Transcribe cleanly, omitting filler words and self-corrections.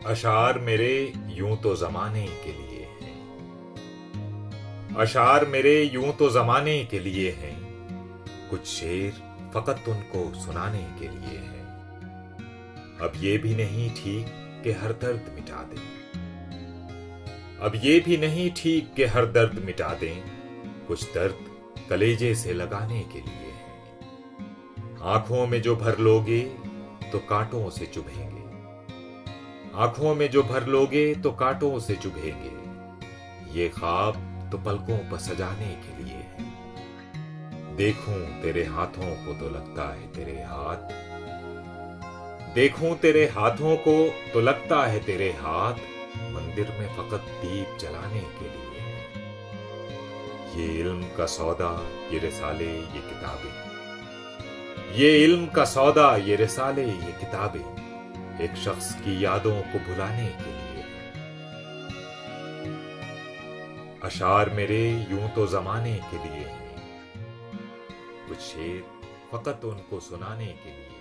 अशार मेरे यूं तो जमाने के लिए हैं। अशार मेरे यूं तो जमाने के लिए हैं। कुछ शेर फकत उनको सुनाने के लिए हैं। अब ये भी नहीं ठीक कि हर दर्द मिटा दें। अब ये भी नहीं ठीक कि हर दर्द मिटा दें। कुछ दर्द कलेजे से लगाने के लिए हैं। आंखों में जो भर लोगे तो कांटों से चुभेंगे। आंखों में जो भर लोगे तो कांटों से चुभेंगे। ये ख्वाब तो पलकों पर सजाने के लिए है। देखूं तेरे हाथों को तो लगता है तेरे हाथ। देखूं तेरे हाथों को तो लगता है तेरे हाथ मंदिर में फकत दीप जलाने के लिए है। ये इल्म का सौदा ये रिसाले ये किताबें। ये इल्म का सौदा ये रिसाले ये किताबें एक शख्स की यादों को भुलाने के लिए है। अशार मेरे यूं तो जमाने के लिए हैं। कुछ शेर फकत उनको सुनाने के लिए।